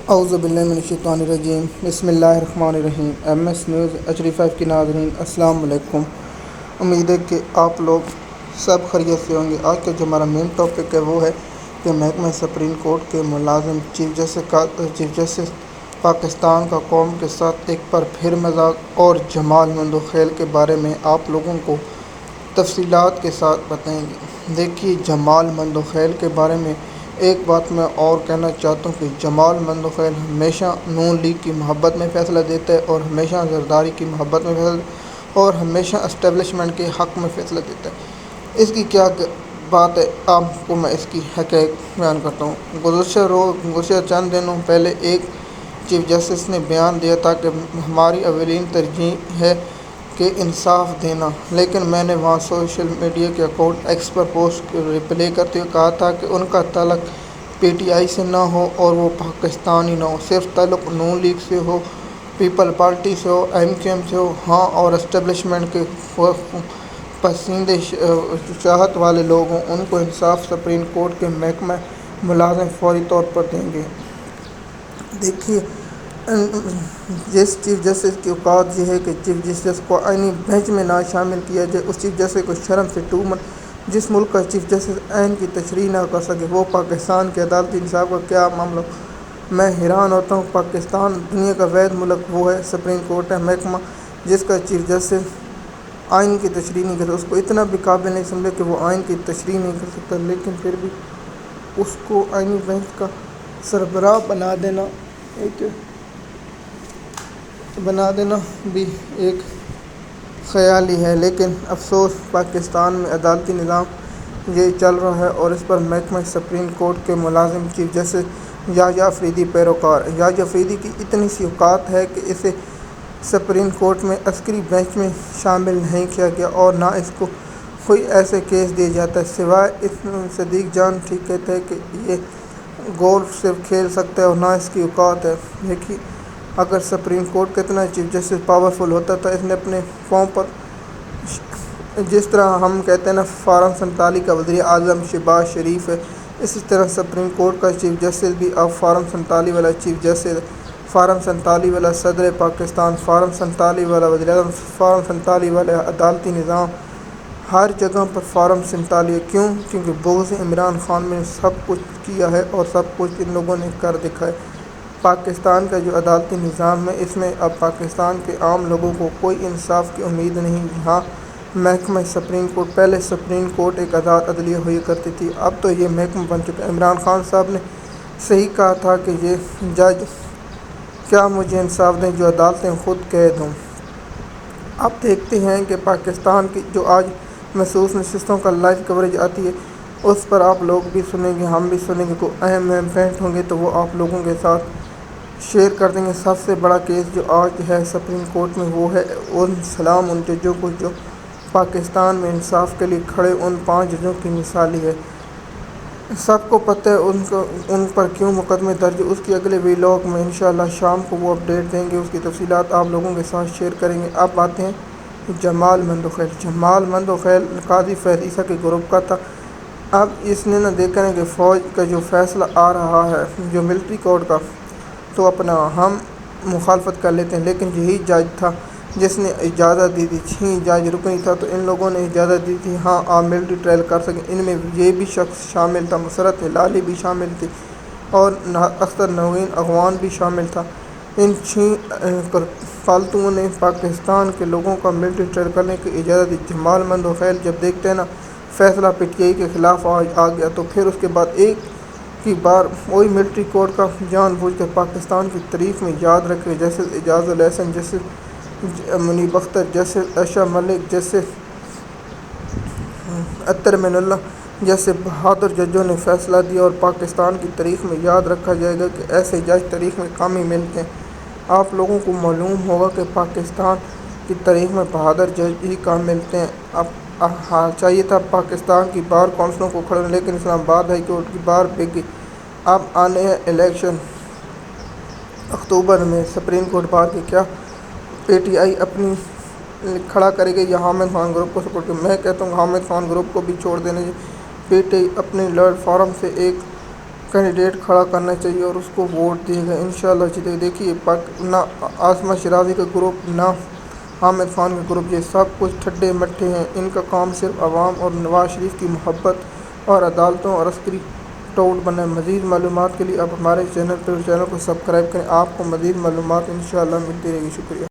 اعوذ باللہ من الشیطان الرجیم بسم اللہ الرحمن الرحیم MS نیوز HD5 کی ناظرین السلام علیکم۔ امید ہے کہ آپ لوگ سب خیریت سے ہوں گے۔ آج کا جو ہمارا مین ٹاپک ہے وہ ہے کہ محکمہ سپریم کورٹ کے ملازم چیف جسٹس پاکستان کا قوم کے ساتھ ایک بار پھر مذاق اور جمال مندوخیل کے بارے میں آپ لوگوں کو تفصیلات کے ساتھ بتائیں گے۔ دیکھیے، جمال مندوخیل کے بارے میں ایک بات میں اور کہنا چاہتا ہوں کہ جمال مندوخیل ہمیشہ نون لیگ کی محبت میں فیصلہ دیتا ہے اور ہمیشہ زرداری کی محبت میں فیصلہ اور ہمیشہ اسٹیبلشمنٹ کے حق میں فیصلہ دیتا ہے۔ اس کی کیا بات ہے، آپ کو میں اس کی حقیقت بیان کرتا ہوں۔ گزشتہ چند دنوں پہلے ایک چیف جسٹس نے بیان دیا تھا کہ ہماری اولین ترجیح ہے کہ انصاف دینا، لیکن میں نے وہاں سوشل میڈیا کے اکاؤنٹ ایکس پر پوسٹ ریپلے کرتے ہوئے کہا تھا کہ ان کا تعلق PTI سے نہ ہو اور وہ پاکستانی نہ ہو، صرف تعلق نون لیگ سے ہو، پیپل پارٹی سے ہو، MQM سے ہو، ہاں، اور اسٹیبلشمنٹ کے پسندیدہ چاہت والے لوگ ہوں، ان کو انصاف سپریم کورٹ کے محکمہ ملازم فوری طور پر دیں گے۔ دیکھیے، جس چیف جسٹس کی اوقات یہ ہے کہ چیف جسٹس کو آئینی بینچ میں نہ شامل کیا جائے، اس چیف جسٹس کو شرم سے جس ملک کا چیف جسٹس آئین کی تشریح نہ کر سکے، وہ پاکستان کے عدالتی انصاف کا کیا معاملہ ہو۔ میں حیران ہوتا ہوں، پاکستان دنیا کا واحد ملک وہ ہے، سپریم کورٹ ہے، محکمہ جس کا چیف جسٹس آئین کی تشریح نہیں کرتا، اس کو اتنا بھی قابل نہیں سمجھا کہ وہ آئین کی تشریح نہیں کر سکتا، لیکن پھر بھی اس کو آئینی بینچ کا سربراہ بنا دینا بھی ایک خیال ہی ہے۔ لیکن افسوس، پاکستان میں عدالتی نظام یہ چل رہا ہے اور اس پر محکمہ سپریم کورٹ کے ملازم چیف جسٹس یحییٰ افریدی پیروکار ہیں۔ یحییٰ افریدی کی اتنی سی اوقات ہے کہ اسے سپریم کورٹ میں عسکری بینچ میں شامل نہیں کیا گیا اور نہ اس کو کوئی ایسے کیس دیا جاتا ہے، سوائے اس صدیق جان ٹھیک کہتے ہیں کہ یہ گولف صرف کھیل سکتا ہے اور نہ اس کی اوقات ہے۔ دیکھیے، اگر سپریم کورٹ کا اتنا چیف جسٹس پاورفل ہوتا تھا، اس نے اپنے پاؤں پر، جس طرح ہم کہتے ہیں نا فارم 47 کا وزیر اعظم شہباز شریف ہے، اسی طرح سپریم کورٹ کا چیف جسٹس بھی اب فارم 47 والا چیف جسٹس ہے، فارم 47 والا صدر پاکستان، فارم 47 والا وزیر اعظم، فارم 47 والا عدالتی نظام، ہر جگہ پر فارم 47 ہے۔ کیوں؟ کیونکہ بغض عمران خان میں سب کچھ کیا ہے اور سب کچھ ان لوگوں نے کر دکھایا۔ پاکستان کا جو عدالتی نظام ہے، اس میں اب پاکستان کے عام لوگوں کو کوئی انصاف کی امید نہیں۔ یہاں محکمہ سپریم کورٹ، پہلے سپریم کورٹ ایک آزاد عدلیہ ہوا کرتی تھی، اب تو یہ محکمہ بن چکا ہے۔ عمران خان صاحب نے صحیح کہا تھا کہ یہ جج کیا مجھے انصاف دیں جو عدالتیں خود قید ہوں۔ اب دیکھتے ہیں کہ پاکستان کی جو آج مخصوص نشستوں کا لائیو کوریج آتی ہے، اس پر آپ لوگ بھی سنیں گے، ہم بھی سنیں گے، کوئی اہم پوائنٹ ہوں گے تو وہ آپ لوگوں کے ساتھ شیئر کر دیں گے۔ سب سے بڑا کیس جو آج ہے سپریم کورٹ میں، وہ ہے سلام ان ججوں کو جو پاکستان میں انصاف کے لیے کھڑے، ان 5 ججوں کی مثالی ہے۔ سب کو پتہ ہے ان پر کیوں مقدمے درج ہے، اس کی اگلے ویلاگ میں انشاءاللہ شام کو وہ اپڈیٹ دیں گے، اس کی تفصیلات آپ لوگوں کے ساتھ شیئر کریں گے۔ اب آتے ہیں جمال مندوخیل۔ جمال مندوخیل قاضی فیض عیسیٰ کے گروپ کا تھا۔ اب اس نے نہ دیکھا ہے کہ فوج کا جو فیصلہ آ رہا ہے، جو ملٹری کورٹ کا، تو اپنا ہم مخالفت کر لیتے ہیں، لیکن یہی جج تھا جس نے اجازت دی تھی، جج رکنی تھا، تو ان لوگوں نے اجازت دی تھی، ہاں آپ ملٹری ٹرائل کر سکیں۔ ان میں یہ بھی شخص شامل تھا، مسرت ہلالی بھی شامل تھی اور اختر نوین اغوان بھی شامل تھا۔ ان 6 فالتوؤں نے پاکستان کے لوگوں کا ملٹری ٹرائل کرنے کی اجازت دی۔ جمال مندوخیل جب دیکھتے ہیں نا فیصلہ PTI کے خلاف آ گیا، تو پھر اس کے بعد ایک کی بار وہی ملٹری کورٹ کا جان بوجھ کر پاکستان کی تاریخ میں یاد رکھے جسٹس اعجاز الحسن، جسٹس منیب اختر، جسٹس عائشہ ملک، جسٹس اطہر من اللہ جیسے بہادر ججوں نے فیصلہ دیا اور پاکستان کی تاریخ میں یاد رکھا جائے گا کہ ایسے جج تاریخ میں کم ہی ملتے ہیں۔ آپ لوگوں کو معلوم ہوگا کہ پاکستان کی تاریخ میں بہادر جج ہی کم ملتے ہیں۔ اب چاہیے تھا پاکستان کی بار کونسلوں کو کھڑے، لیکن اسلام آباد ہائی کورٹ کی بار بک گئی۔ اب آنے ہیں الیکشن اکتوبر میں، سپریم کورٹ بار کے کیا PTI اپنی کھڑا کرے گی یا حامد خان گروپ کو سپورٹ کرے؟ میں کہتا ہوں حامد خان گروپ کو بھی چھوڑ دینا چاہیے۔ PTI اپنے لرڈ فورم سے ایک کینڈیڈیٹ کھڑا کرنا چاہیے اور اس کو ووٹ دے گا، انشاءاللہ جیتے گا۔ دیکھیے نہ عاصمہ شیرازی کا گروپ، نہ حامد خان کا گروپ، یہ سب کچھ ٹھڈے مٹھے ہیں۔ ان کا کام صرف عوام اور نواز شریف کی محبت اور عدالتوں اور عسکری ٹوٹ بنا ہے۔ مزید معلومات کے لیے آپ ہمارے چینل کو سبسکرائب کریں۔ آپ کو مزید معلومات انشاءاللہ ملتی رہے گی۔ شکریہ۔